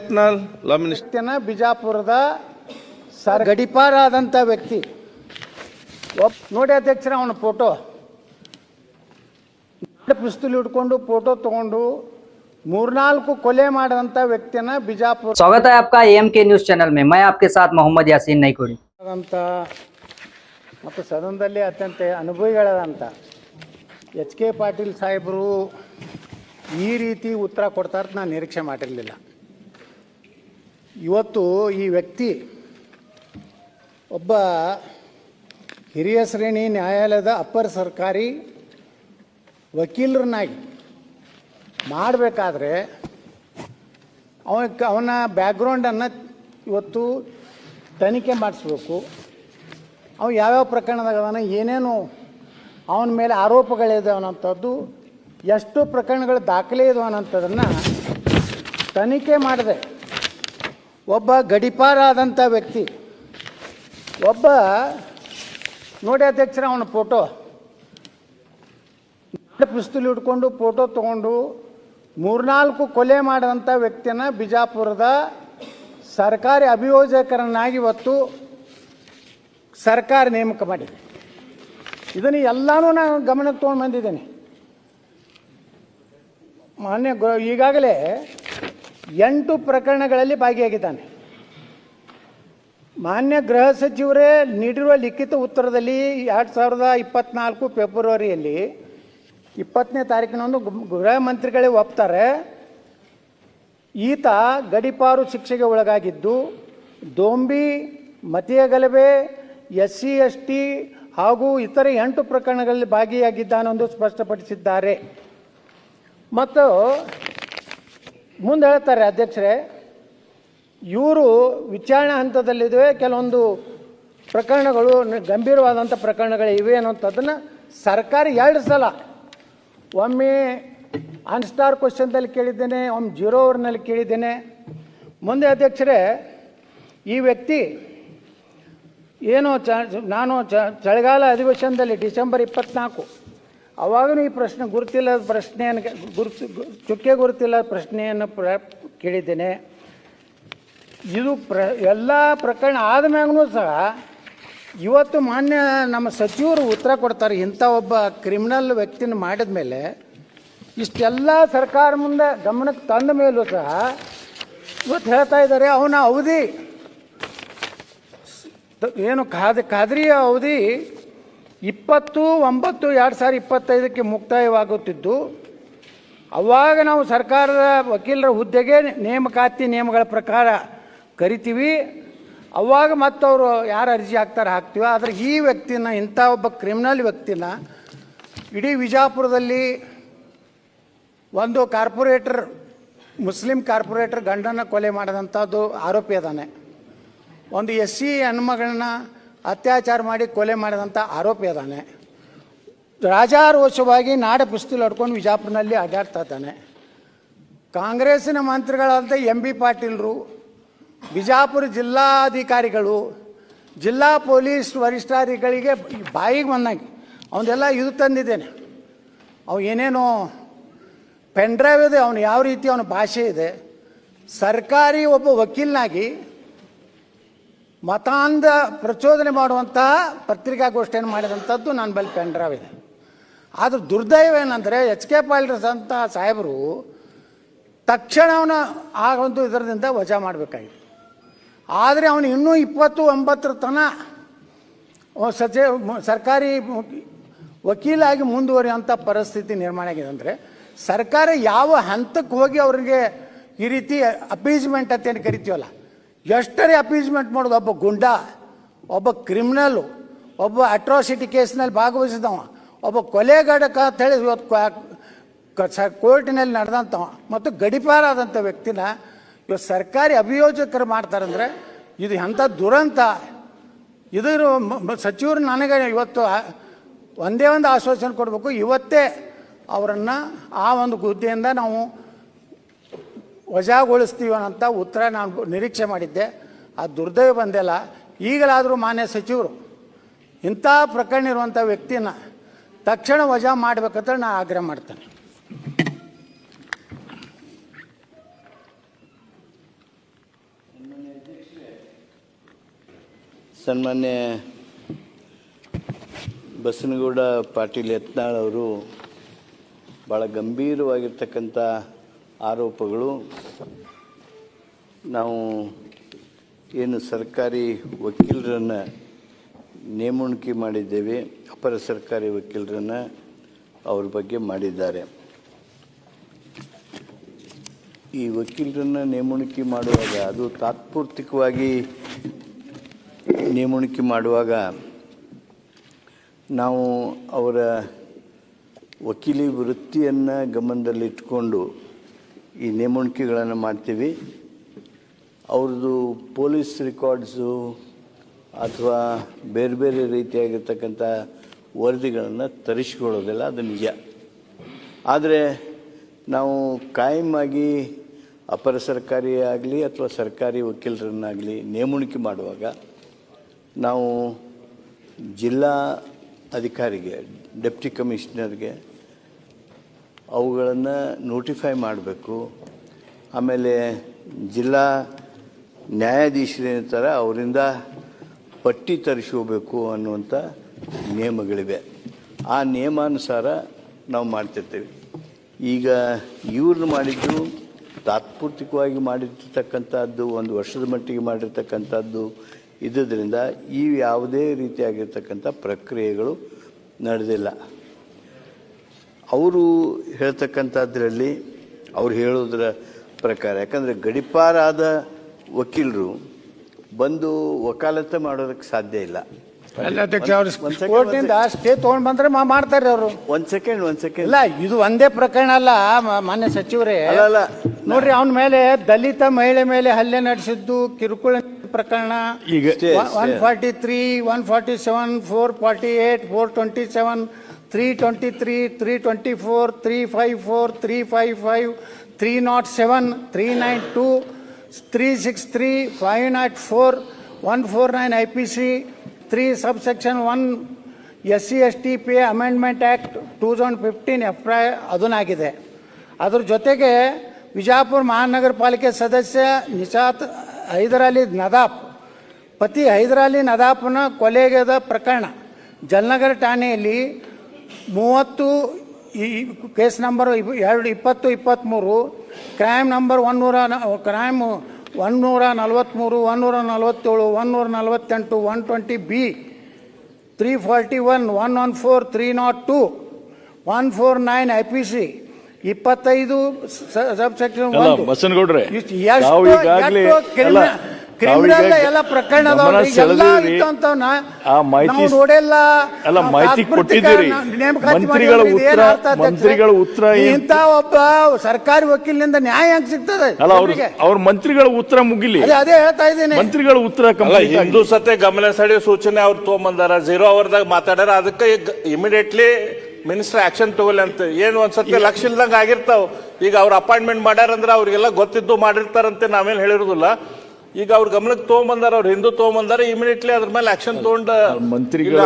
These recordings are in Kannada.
ಯತ್ನಾಳ್ ಲಾ ಮಿನಿಸ್ಟರ್ ಬಿಜಾಪುರದ ಗಡಿಪಾರಾದಂಥ ವ್ಯಕ್ತಿ ನೋಡಿ ಅಧ್ಯಕ್ಷರ ಅವನ ಫೋಟೋ ಪಿಸ್ತೂಲ್ ಹಿಡ್ಕೊಂಡು ಫೋಟೋ ತಗೊಂಡು 3-4 ಕೊಲೆ ಮಾಡಿದಂಥ ವ್ಯಕ್ತಿಯನ್ನ ಬಿಜಾಪುರ। स्वागत है आपका AMK न्यूज चैनल में। मैं आपके साथ मोहम्मद यासीन नईकोड़ी। ಮತ್ತು ಸದನದಲ್ಲಿ ಅತ್ಯಂತ ಅನುಭವಿಗಳಾದಂಥ ಎಚ್ ಕೆ ಪಾಟೀಲ್ ಸಾಹೇಬರು ಈ ರೀತಿ ಉತ್ತರ ಕೊಡ್ತಾರೆ ನಾನು ನಿರೀಕ್ಷೆ ಮಾಡಿರಲಿಲ್ಲ। ಇವತ್ತು ಈ ವ್ಯಕ್ತಿ ಒಬ್ಬ ಹಿರಿಯ ಶ್ರೇಣಿ ನ್ಯಾಯಾಲಯದ ಅಪ್ಪರ್ ಸರ್ಕಾರಿ ವಕೀಲರನ್ನಾಗಿ ಮಾಡಬೇಕಾದ್ರೆ ಅವನ ಬ್ಯಾಕ್ಗ್ರೌಂಡನ್ನು ಇವತ್ತು ತನಿಖೆ ಮಾಡಿಸ್ಬೇಕು। ಅವ ಯಾವ್ಯಾವ ಪ್ರಕರಣದಾಗ ಏನೇನು ಅವನ ಮೇಲೆ ಆರೋಪಗಳಿದಾವನ್ನಂಥದ್ದು, ಎಷ್ಟು ಪ್ರಕರಣಗಳು ದಾಖಲೆ ಇದಾವನ್ನಂಥದ್ದನ್ನು ತನಿಖೆ ಮಾಡಿದೆ ಒಬ್ಬ ಗಡಿಪಾರಾದಂಥ ವ್ಯಕ್ತಿ ಒಬ್ಬ ನೋಡಿ ಅಧ್ಯಕ್ಷರ ಅವನ ಫೋಟೋ ಪಿಸ್ತೂಲ್ ಹಿಡ್ಕೊಂಡು ಫೋಟೋ ತಗೊಂಡು 3-4 ಕೊಲೆ ಮಾಡಿದಂಥ ವ್ಯಕ್ತಿಯನ್ನು ಬಿಜಾಪುರದ ಸರ್ಕಾರಿ ಅಭಿಯೋಜಕರನ್ನಾಗಿ ಇವತ್ತು ಸರ್ಕಾರ ನೇಮಕ ಮಾಡಿದೆ। ಇದನ್ನು ಎಲ್ಲನೂ ನಾನು ಗಮನಕ್ಕೆ ತೊಗೊಂಡು ಬಂದಿದ್ದೇನೆ। ಈಗಾಗಲೇ 8 ಪ್ರಕರಣಗಳಲ್ಲಿ ಭಾಗಿಯಾಗಿದ್ದಾನೆ। ಮಾನ್ಯ ಗೃಹ ಸಚಿವರೇ ನೀಡಿರುವ ಲಿಖಿತ ಉತ್ತರದಲ್ಲಿ 2024 ಫೆಬ್ರವರಿಯಲ್ಲಿ 20ನೇ ತಾರೀಕಿನಂದು ಗೃಹ ಮಂತ್ರಿಗಳೇ ಒಪ್ತಾರೆ, ಈತ ಗಡಿಪಾರು ಶಿಕ್ಷೆಗೆ ಒಳಗಾಗಿದ್ದು ದೋಂಬಿ, ಮತೀಯ ಗಲಭೆ, SC ST ಹಾಗೂ ಇತರೆ 8 ಪ್ರಕರಣಗಳಲ್ಲಿ ಭಾಗಿಯಾಗಿದ್ದಾನೆಂದು ಸ್ಪಷ್ಟಪಡಿಸಿದ್ದಾರೆ। ಮತ್ತು ಮುಂದೆ ಹೇಳ್ತಾರೆ ಅಧ್ಯಕ್ಷರೇ, ಇವರು ವಿಚಾರಣೆ ಹಂತದಲ್ಲಿವೆ, ಕೆಲವೊಂದು ಪ್ರಕರಣಗಳು ಗಂಭೀರವಾದಂಥ ಪ್ರಕರಣಗಳು ಇವೆ ಅನ್ನೋಂಥದ್ದನ್ನು ಸರ್ಕಾರ 2 ಸಲ, ಒಮ್ಮೆ ಆನ್ಸ್ಟಾರ್ ಕ್ವಶನ್ದಲ್ಲಿ ಕೇಳಿದ್ದೇನೆ, ಒಮ್ಮೆ 0 ಅವರ್ನಲ್ಲಿ ಕೇಳಿದ್ದೇನೆ। ಮುಂದೆ ಅಧ್ಯಕ್ಷರೇ, ಈ ವ್ಯಕ್ತಿ ಏನು ನಾನು ಚಳಿಗಾಲ ಅಧಿವೇಶನದಲ್ಲಿ ಡಿಸೆಂಬರ್ 24 ಅವಾಗೂ ಈ ಪ್ರಶ್ನೆ ಗುರುತಿಲ್ಲದ ಪ್ರಶ್ನೆಯನ್ನು ಚುಕ್ಕೆ ಗುರುತಿಲ್ಲದ ಪ್ರಶ್ನೆಯನ್ನು ಕೇಳಿದ್ದೇನೆ। ಇದು ಎಲ್ಲ ಪ್ರಕರಣ ಆದಮ್ಯಾಗೂ ಸಹ ಇವತ್ತು ಮಾನ್ಯ ನಮ್ಮ ಸಚಿವರು ಉತ್ತರ ಕೊಡ್ತಾರೆ, ಇಂಥ ಒಬ್ಬ ಕ್ರಿಮಿನಲ್ ವ್ಯಕ್ತಿನ ಮಾಡಿದ ಮೇಲೆ ಇಷ್ಟೆಲ್ಲ ಸರ್ಕಾರ ಮುಂದೆ ಗಮನಕ್ಕೆ ತಂದ ಮೇಲೂ ಸಹ ಇವತ್ತು ಹೇಳ್ತಾ ಇದ್ದಾರೆ ಅವನ ಅವಧಿ ಏನು ಖಾದ್ರಿಯ ಅವಧಿ 20/9/2025ಕ್ಕೆ ಮುಕ್ತಾಯವಾಗುತ್ತಿದ್ದು, ಅವಾಗ ನಾವು ಸರ್ಕಾರದ ವಕೀಲರ ಹುದ್ದೆಗೆ ನೇಮಕಾತಿ ನಿಯಮಗಳ ಪ್ರಕಾರ ಕರಿತೀವಿ, ಅವಾಗ ಮತ್ತವರು ಯಾರು ಅರ್ಜಿ ಹಾಕ್ತೀವಿ। ಆದರೆ ಈ ವ್ಯಕ್ತಿನ, ಇಂಥ ಒಬ್ಬ ಕ್ರಿಮಿನಲ್ ವ್ಯಕ್ತಿನ ಇಡೀ ವಿಜಾಪುರದಲ್ಲಿ ಒಂದು ಕಾರ್ಪೊರೇಟರ್, ಮುಸ್ಲಿಂ ಕಾರ್ಪೊರೇಟರ್ ಗಂಡನ ಕೊಲೆ ಮಾಡಿದಂಥದ್ದು ಆರೋಪಿ ಅದಾನೆ, ಒಂದು SC ಹೆಣ್ಮಗಳನ್ನ ಅತ್ಯಾಚಾರ ಮಾಡಿ ಕೊಲೆ ಮಾಡಿದಂಥ ಆರೋಪಿ ಅದಾನೆ, ರಾಜಾರೋಷವಾಗಿ ನಾಡ ಪಿಸ್ತೂಲ್ ಹೊಡ್ಕೊಂಡು ವಿಜಾಪುರನಲ್ಲಿ ಅಡ್ಡಾಡ್ತಾ ಇದ್ದಾನೆ। ಕಾಂಗ್ರೆಸ್ಸಿನ ಮಂತ್ರಿಗಳಾದಂಥ MB ಪಾಟೀಲರು, ಬಿಜಾಪುರ ಜಿಲ್ಲಾಧಿಕಾರಿಗಳು, ಜಿಲ್ಲಾ ಪೊಲೀಸ್ ವರಿಷ್ಠಾಧಿಕಾರಿಗೆ ಬಾಯಿಗೆ ಬಂದಾಗಿ ಅವನ್ನೆಲ್ಲ ಇದು ತಂದಿದ್ದೇನೆ, ಅವು ಏನೇನೋ ಪೆನ್ ಡ್ರೈವ್ ಇದೆ, ಅವನು ಯಾವ ರೀತಿ ಅವನ ಭಾಷೆ ಇದೆ, ಸರ್ಕಾರಿ ಒಬ್ಬ ವಕೀಲನಾಗಿ ಮತಾಂಧ ಪ್ರಚೋದನೆ ಮಾಡುವಂತಹ ಪತ್ರಿಕಾಗೋಷ್ಠಿಯನ್ನು ಮಾಡಿದಂಥದ್ದು ನನ್ನ ಬಳಿ ಪೆನ್ ಡ್ರೈವ್ ಇದೆ। ಆದರೂ ದುರ್ದೈವ ಏನಂದರೆ ಎಚ್ ಕೆ ಪಾಟೀಲ್ ಅಂತ ಸಾಹೇಬರು ತಕ್ಷಣ ಅವನ ಆ ಒಂದು ಇದರಿಂದ ವಜಾ ಮಾಡಬೇಕಾಗಿತ್ತು, ಆದರೆ ಅವನು ಇನ್ನೂ 29 ತನಕ ಸರ್ಕಾರಿ ವಕೀಲಾಗಿ ಮುಂದುವರಿಯುವಂಥ ಪರಿಸ್ಥಿತಿ ನಿರ್ಮಾಣ ಆಗಿದೆ। ಅಂದರೆ ಸರ್ಕಾರ ಯಾವ ಹಂತಕ್ಕೆ ಹೋಗಿ ಅವರಿಗೆ ಈ ರೀತಿ ಅಪೀಸ್ಮೆಂಟ್ ಅಂತೇನು ಕರಿತೀವಲ್ಲ, ಎಷ್ಟರೇ ಅಪೀಸ್ಮೆಂಟ್ ಮಾಡೋದು, ಒಬ್ಬ ಗುಂಡ, ಒಬ್ಬ ಕ್ರಿಮಿನಲ್ಲು, ಒಬ್ಬ ಅಟ್ರಾಸಿಟಿ ಕೇಸ್ನಲ್ಲಿ ಭಾಗವಹಿಸಿದವ, ಒಬ್ಬ ಕೊಲೆಗಾಡಕ ಅಂತೇಳಿ ಇವತ್ತು ಕೋರ್ಟಿನಲ್ಲಿ ನಡೆದಂಥವ ಮತ್ತು ಗಡಿಪಾರಾದಂಥ ವ್ಯಕ್ತಿನ ಇವತ್ತು ಸರ್ಕಾರಿ ಅಭಿಯೋಜಕರು ಮಾಡ್ತಾರಂದರೆ ಇದು ಎಂಥ ದುರಂತ। ಇದರ ಸಚಿವರು ನನಗೆ ಇವತ್ತು ಒಂದೇ ಒಂದು ಆಶ್ವಾಸನೆ ಕೊಡಬೇಕು, ಇವತ್ತೇ ಅವರನ್ನು ಆ ಒಂದು ಹುದ್ದೆಯಿಂದ ನಾವು ವಜಾಗೊಳಿಸ್ತೀವಿ ಅನ್ನೋಂಥ ಉತ್ತರ ನಾನು ನಿರೀಕ್ಷೆ ಮಾಡಿದ್ದೆ, ಆ ದುರ್ದೈವ ಬಂದಿಲ್ಲ। ಈಗಲಾದರೂ ಮಾನ್ಯ ಸಚಿವರು ಇಂಥ ಪ್ರಕರಣ ಇರುವಂಥ ವ್ಯಕ್ತಿನ ತಕ್ಷಣ ವಜಾ ಮಾಡಬೇಕಂತ ನಾನು ಆಗ್ರಹ ಮಾಡ್ತೇನೆ। ಸನ್ಮಾನ್ಯ ಬಸನಗೌಡ ಪಾಟೀಲ್ ಯತ್ನಾಳ್ ಅವರು ಭಾಳ ಗಂಭೀರವಾಗಿರ್ತಕ್ಕಂಥ ಆರೋಪಗಳು. ನಾವು ಏನು ಸರ್ಕಾರಿ ವಕೀಲರನ್ನು ನೇಮಣಿಕೆ ಮಾಡಿದ್ದೇವೆ, ಅಪರ ಸರ್ಕಾರಿ ವಕೀಲರನ್ನು ಅವ್ರ ಬಗ್ಗೆ ಮಾಡಿದ್ದಾರೆ. ಈ ವಕೀಲರನ್ನು ನೇಮಣಿಕೆ ಮಾಡುವಾಗ, ಅದು ತಾತ್ಪೂರ್ತಿಕವಾಗಿ ನೇಮಣಿಕೆ ಮಾಡುವಾಗ ನಾವು ಅವರ ವಕೀಲಿ ವೃತ್ತಿಯನ್ನು ಗಮನದಲ್ಲಿಟ್ಕೊಂಡು ಈ ನೇಮಣಿಕೆಗಳನ್ನು ಮಾಡ್ತೀವಿ. ಅವ್ರದ್ದು ಪೊಲೀಸ್ ರೆಕಾರ್ಡ್ಸು ಅಥವಾ ಬೇರೆ ಬೇರೆ ರೀತಿಯಾಗಿರ್ತಕ್ಕಂಥ ವರದಿಗಳನ್ನು ತರಿಸ್ಕೊಳ್ಳೋದಿಲ್ಲ, ಅದು ನಿಜ. ಆದರೆ ನಾವು ಕಾಯಮಾಗಿ ಅಪರ ಸರ್ಕಾರಿ ಆಗಲಿ ಅಥವಾ ಸರ್ಕಾರಿ ವಕೀಲರನ್ನಾಗಲಿ ನೇಮಣಿಕೆ ಮಾಡುವಾಗ ನಾವು ಜಿಲ್ಲಾ ಅಧಿಕಾರಿಗೆ, ಡೆಪ್ಟಿ ಕಮಿಷನರ್ಗೆ ಅವುಗಳನ್ನು ನೋಟಿಫೈ ಮಾಡಬೇಕು. ಆಮೇಲೆ ಜಿಲ್ಲಾ ನ್ಯಾಯಾಧೀಶರೇನಿರ್ತಾರೆ ಅವರಿಂದ ಪಟ್ಟಿ ತರಿಸ್ಕೋಬೇಕು ಅನ್ನುವಂಥ ನಿಯಮಗಳಿವೆ. ಆ ನಿಯಮಾನುಸಾರ ನಾವು ಮಾಡ್ತಿರ್ತೀವಿ. ಈಗ ಇವ್ರನ್ನ ಮಾಡಿದ್ದು ತಾತ್ಪೂರ್ತಿಕವಾಗಿ ಮಾಡಿರ್ತಕ್ಕಂಥದ್ದು, ಒಂದು ವರ್ಷದ ಮಟ್ಟಿಗೆ ಮಾಡಿರ್ತಕ್ಕಂಥದ್ದು ಇದ್ದುದರಿಂದ ಈ ಯಾವುದೇ ರೀತಿಯಾಗಿರ್ತಕ್ಕಂಥ ಪ್ರಕ್ರಿಯೆಗಳು ನಡೆದಿಲ್ಲ. ಅವರು ಹೇಳ್ತಕ್ಕಂಥದ್ರಲ್ಲಿ ಅವ್ರು ಹೇಳೋದ್ರ ಪ್ರಕಾರ, ಯಾಕಂದರೆ ಗಡಿಪಾರಾದ ವಕೀಲರು ಬಂದು ವಕಾಲತ್ತು ಮಾಡೋದಕ್ಕೆ ಸಾಧ್ಯ ಇಲ್ಲ. ಕೋರ್ಟ್ನಿಂದ ಸ್ಟೇ ತೊಗೊಂಡು ಬಂದ್ರೆ ಮಾಡ್ತಾರೆ ಅವರು. ಒಂದು ಸೆಕೆಂಡ್ ಇಲ್ಲ, ಇದು ಒಂದೇ ಪ್ರಕರಣ ಅಲ್ಲ ಮಾನ್ಯ ಸಚಿವರೇ. ಅಲ್ಲ ನೋಡ್ರಿ, ಅವನ ಮೇಲೆ ದಲಿತ ಮಹಿಳೆ ಮೇಲೆ ಹಲ್ಲೆ ನಡೆಸಿದ್ದು ಕಿರುಕುಳ ಪ್ರಕರಣ ಈಗ 143, 147, 448, 427, 323, 324, 354, 355, 307, 392, 363, 504, 149 IPC 3 subsection 1 SC/ST Pay Amendment Act 2015 FRA ಅದನ್ನಾಗಿದೆ. ಅದ್ರ ಜೊತೆಗೆ ವಿಜಯಪುರ ಮಹಾನಗರ ಪಾಲಿಕೆ ಸದಸ್ಯ ನಿಶಾತ್ ಹೈದರಾಲಿ ನದಾಫ್, ಪತಿ ಹೈದರಾಲಿ ನದಾಫ್ನ ಕೊಲೆಗದ ಪ್ರಕರಣ ಜಲನಗರ ಠಾಣೆಯಲ್ಲಿ 30 case number 2023, crime number 143, 147, 148, 120B, 341, 114, 302, 149 IPC 25 subsection 1. ಬಸನಗೌಡ್ರೆ, criminal ಎಲ್ಲ ಪ್ರಕರಣ ಮಾಹಿತಿ ಕೊಟ್ಟಿದ್ದೀರಿ. ಮಂತ್ರಿಗಳ ಉತ್ತರ ಇಂಥ ಒಬ್ಬ ಸರ್ಕಾರಿ ವಕೀಲನಿಂದ ನ್ಯಾಯ ಹೆಂಗ್ ಸಿಗ್ತದೆ? ಅವ್ರ ಮಂತ್ರಿಗಳ ಉತ್ತರ ಮುಗಿಲಿ, ಅದೇ ಹೇಳ್ತಾ ಇದ್ದೀನಿ. ಮಂತ್ರಿಗಳ ಉತ್ತರ ಹಿಂದೂ ಸತ್ಯ ಗಮನ ಸೆಳೆಯುವ ಸೂಚನೆ ಅವ್ರು ತೊಗೊಂಬಂದಾರ, 0 ಅವರ್ದಾಗ ಮಾತಾಡ್ಯಾರ. ಅದಕ್ಕೆ ಇಮಿಡಿಯೇಟ್ಲಿ ಮಿನಿಸ್ಟರ್ ಆಕ್ಷನ್ ತಗೊಳ್ಳಿ ಅಂತ. ಏನು ಒಂದ್ಸತಿ ಲಕ್ಷ ಇಲ್ದಂಗೆ ಆಗಿರ್ತಾವ. ಈಗ ಅವ್ರ ಅಪಾಯಿಂಟ್ಮೆಂಟ್ ಮಾಡ್ಯಾರಂದ್ರೆ ಅವ್ರಿಗೆಲ್ಲ ಗೊತ್ತಿದ್ದು ಮಾಡಿರ್ತಾರಂತೆ ನಾವೇನು ಹೇಳಿರೋದಿಲ್ಲ. ಈಗ ಅವ್ರ ಗಮನಕ್ಕೆ ತಗೊಂಬಂದಾರ, ಅವ್ರು ಹಿಂದೂ ತಗೊಂಬಂದಾರ, ಇಮಿಡಿಯೇಟ್ಲಿ ಅದ್ರ ಮೇಲೆ ಆಕ್ಷನ್ ತಗೊಂಡ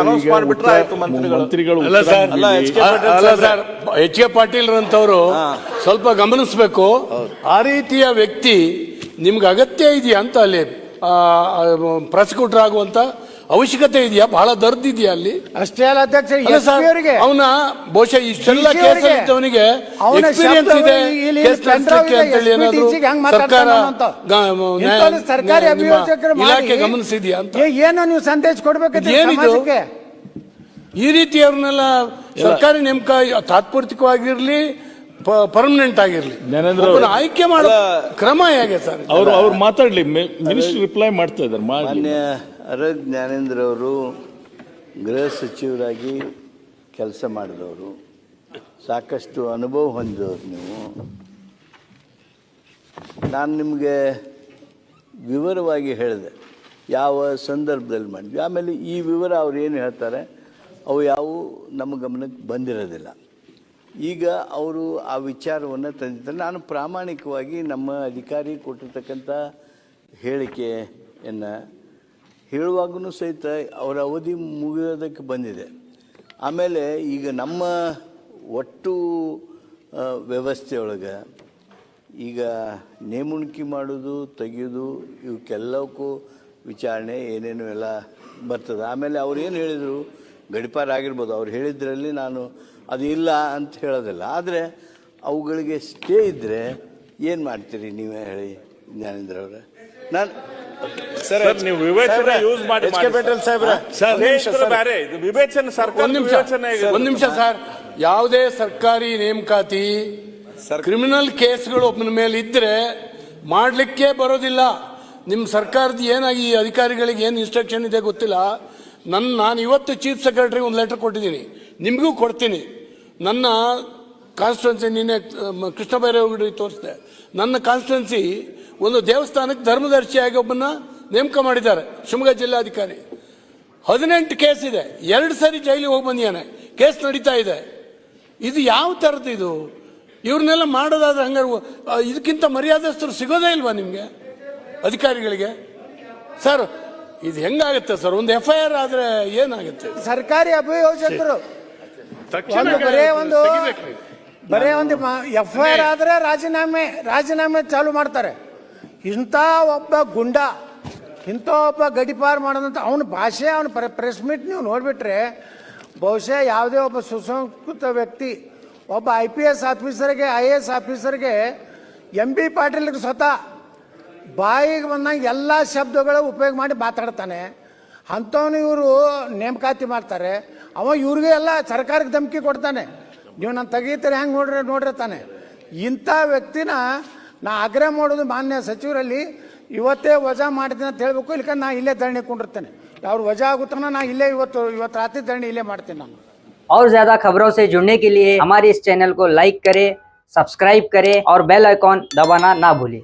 ಅನೌನ್ಸ್ ಮಾಡ್ಬಿಟ್ರೆ ಆಯ್ತು ಮಂತ್ರಿಗಳು. ಎಚ್ ಕೆ ಪಾಟೀಲ್ ಅಂತವರು ಸ್ವಲ್ಪ ಗಮನಿಸಬೇಕು. ಆ ರೀತಿಯ ವ್ಯಕ್ತಿ ನಿಮ್ಗೆ ಅಗತ್ಯ ಇದೆಯಾ ಅಂತ ಅಲ್ಲಿ ಪ್ರಾಸಿಕ್ಯೂಟರ್ ಆಗುವಂತ ಅವಶ್ಯಕತೆ ಇದೆಯಾ? ಬಹಳ ದರ್ದಿದೆಯಾ ಅಲ್ಲಿ? ಅಷ್ಟೇ ಅಲ್ಲ ಅಧ್ಯಕ್ಷ, ಅವನ ಬಹುಶಃ ಇಷ್ಟೆಲ್ಲ ಕೇಸ್ ಇದ್ದವನಿಗೆ ಎಕ್ಸ್ಪೀರಿಯನ್ಸ್ ಇದೆ ಕೇಸ್ ನಡೆಸಲಿಕ್ಕೆ ಅಂತೇಳಿ ಏನಾದ್ರು ಸರ್ಕಾರಿ ಅಭಿಯೋಜಕರು ಇಲಾಖೆ ಗಮನಿಸಿದ್ಯಾ ಅಂತ ಏನೋ ನೀವು ಸಂದೇಶ ಕೊಡ್ಬೇಕು. ಏನಿದು ಈ ರೀತಿಯವ್ರನ್ನೆಲ್ಲ ಸರ್ಕಾರಿ ನೇಮಕ ತಾತ್ಪೂರ್ತಿಕವಾಗಿರ್ಲಿ ಪರ್ಮನೆಂಟ್ ಆಗಿರ್ಲಿ ಆಯ್ಕೆ ಮಾಡೋ ಕ್ರಮ ಹೇಗೆ ಸರ್? ಅವ್ರು ಮಾತಾಡ್ಲಿ, ಮಿನಿಸ್ಟರ್ ರಿಪ್ಲೈ ಮಾಡ್ತಾ ಇದ್ದಾರೆ. ಮಾನ್ಯ ಅರಗ್ ಜ್ಞಾನೇಂದ್ರ ಅವರು ಗೃಹ ಸಚಿವರಾಗಿ ಕೆಲಸ ಮಾಡಿದವರು, ಸಾಕಷ್ಟು ಅನುಭವ ಹೊಂದಿದವರು ನೀವು. ನಾನು ನಿಮಗೆ ವಿವರವಾಗಿ ಹೇಳಿದೆ ಯಾವ ಸಂದರ್ಭದಲ್ಲಿ ಮಾಡಿದ್ವಿ. ಆಮೇಲೆ ಈ ವಿವರ ಅವ್ರು ಏನು ಹೇಳ್ತಾರೆ ಅವು ಯಾವುವು ನಮ್ಮ ಗಮನಕ್ಕೆ ಬಂದಿರೋದಿಲ್ಲ. ಈಗ ಅವರು ಆ ವಿಚಾರವನ್ನು ತಂದಿದ್ದಾರೆ. ನಾನು ಪ್ರಾಮಾಣಿಕವಾಗಿ ನಮ್ಮ ಅಧಿಕಾರಿ ಕೊಟ್ಟಿರ್ತಕ್ಕಂಥ ಹೇಳಿಕೆಯನ್ನು ಹೇಳುವಾಗೂ ಸಹಿತ ಅವರ ಅವಧಿ ಮುಗಿಯೋದಕ್ಕೆ ಬಂದಿದೆ. ಆಮೇಲೆ ಈಗ ನಮ್ಮ ಒಟ್ಟು ವ್ಯವಸ್ಥೆಯೊಳಗೆ ಈಗ ನೇಮುಣಿಕೆ ಮಾಡೋದು ತೆಗೆಯೋದು ಇವಕ್ಕೆಲ್ಲಕ್ಕೂ ವಿಚಾರಣೆ ಏನೇನು ಎಲ್ಲ ಬರ್ತದೆ. ಆಮೇಲೆ ಅವ್ರು ಏನು ಹೇಳಿದರು, ಗಡಿಪಾರ ಆಗಿರ್ಬೋದು, ಅವ್ರು ಹೇಳಿದ್ರಲ್ಲಿ ನಾನು ಅದು ಇಲ್ಲ ಅಂತ ಹೇಳೋದಿಲ್ಲ. ಆದರೆ ಅವುಗಳಿಗೆ ಸ್ಟೇ ಇದ್ದರೆ ಏನು ಮಾಡ್ತೀರಿ ನೀವೇ ಹೇಳಿ ಜ್ಞಾನೇಂದ್ರ ಅವರೇ? ನಾನು ಸರ್ ನೀವು ವಿವೇಚನೆ ಯೂಸ್ ಮಾಡಿ ಬೇರೆ ಇದು ವಿವೇಚನೆ ಸರ್ಕಾರ ಒಂದ್ ನಿಮಿಷ ಸರ್. ಯಾವುದೇ ಸರ್ಕಾರಿ ನೇಮಕಾತಿ ಕ್ರಿಮಿನಲ್ ಕೇಸ್ಗಳು ಒಬ್ಬನ ಮೇಲೆ ಇದ್ರೆ ಮಾಡ್ಲಿಕ್ಕೆ ಬರೋದಿಲ್ಲ. ನಿಮ್ಮ ಸರ್ಕಾರದ ಏನಾಗಿ ಈ ಅಧಿಕಾರಿಗಳಿಗೆ ಏನು ಇನ್ಸ್ಟ್ರಕ್ಷನ್ ಇದೆ ಗೊತ್ತಿಲ್ಲ. ನಾನು ಇವತ್ತು ಚೀಫ್ ಸೆಕ್ರೆಟರಿ ಒಂದು ಲೆಟರ್ ಕೊಟ್ಟಿದ್ದೀನಿ, ನಿಮಗೂ ಕೊಡ್ತೀನಿ. ನನ್ನ ಕಾನ್ಸ್ಟಿಟ್ಯೂನ್ಸಿ ನಿನ್ನೆ ಕೃಷ್ಣ ಬೈರೇಗೌಡರಿಗೆ ತೋರಿಸಿದೆ. ನನ್ನ ಕಾನ್ಸ್ಟಿಟ್ಯೂನ್ಸಿ ಒಂದು ದೇವಸ್ಥಾನಕ್ಕೆ ಧರ್ಮದರ್ಶಿಯಾಗಿ ಒಬ್ಬನ ನೇಮಕ ಮಾಡಿದ್ದಾರೆ, ಶಿವಮೊಗ್ಗ ಜಿಲ್ಲಾಧಿಕಾರಿ. 18 ಕೇಸ್ ಇದೆ, 2 ಸರಿ ಜೈಲಿಗೆ ಹೋಗಿ ಬಂದಿದ್ದಾನೆ, ಕೇಸ್ ನಡೀತಾ ಇದೆ. ಇದು ಯಾವ ಥರದ್ದು ಇದು? ಇವ್ರನ್ನೆಲ್ಲ ಮಾಡೋದಾದ್ರೆ ಹಂಗಾರೆ ಇದಕ್ಕಿಂತ ಮರ್ಯಾದಸ್ಥರು ಸಿಗೋದೇ ಇಲ್ವಾ ನಿಮಗೆ ಅಧಿಕಾರಿಗಳಿಗೆ? ಸರ್ ಇದು ಹೆಂಗಾಗುತ್ತೆ ಸರ್? ಒಂದು FIR ಆದ್ರೆ ಏನಾಗುತ್ತೆ? ಸರ್ಕಾರಿ ಅಭಿಯೋಜಕರು ಬರೇ ಒಂದು FIR ಆದ್ರೆ ರಾಜೀನಾಮೆ ಚಾಲು ಮಾಡ್ತಾರೆ. ಇಂಥ ಒಬ್ಬ ಗುಂಡ, ಇಂಥ ಒಬ್ಬ ಗಡಿಪಾರು ಮಾಡೋದಂತ ಅವನ ಭಾಷೆ, ಅವನ ಪ್ರೆಸ್ ಮೀಟ್ ನೀವು ನೋಡಿಬಿಟ್ರೆ ಬಹುಶಃ ಯಾವುದೇ ಒಬ್ಬ ಸುಸಂಸ್ಕೃತ ವ್ಯಕ್ತಿ, ಒಬ್ಬ IPS ಆಫೀಸರ್ಗೆ, IAS ಆಫೀಸರ್ಗೆ, MB ಪಾಟೀಲ್ಗೆ ಸ್ವತಃ ಬಾಯಿಗೆ ಬಂದಂಗೆ ಎಲ್ಲ ಶಬ್ದಗಳು ಉಪಯೋಗ ಮಾಡಿ ಮಾತಾಡ್ತಾನೆ. ಅಂಥವನು ಇವರು ನೇಮಕಾತಿ ಮಾಡ್ತಾರೆ. ಅವ ಇವ್ರಿಗೆ ಎಲ್ಲ ಸರ್ಕಾರಕ್ಕೆ ಧಮಕಿ ಕೊಡ್ತಾನೆ, ನೀವು ನಾನು ತೆಗೀತಾರೆ ಹೆಂಗೆ ನೋಡ್ರಿ ತಾನೆ. ಇಂಥ ವ್ಯಕ್ತಿನ ನಾ ಆಗ್ರಹ ಮಾಡೋದು ಮಾನ್ಯ ಸಚಿವರಲ್ಲಿ, ಇವತ್ತೇ ವಜಾ ಮಾಡ್ತೀನಿ ಅಂತ ಹೇಳಬೇಕು. ಇಲ್ಲಿಕ ನಾ ಇಲ್ಲೇ ಧರಣಿ ಕೊಂಡಿರ್ತೇನೆ. ಅವ್ರು ವಜಾ ಆಗುತ್ತಾನ ನಾ ಇಲ್ಲೇ ಇವತ್ತು ರಾತ್ರಿ ಧರಣಿ ಇಲ್ಲೇ ಮಾಡ್ತೀನಿ ನಾನು. और ज्यादा खबरों से जुड़ने के लिए हमारे इस चैनल को लाइक करें, सब्सक्राइब करें और बेल आइकॉन दबाना ना भूलें।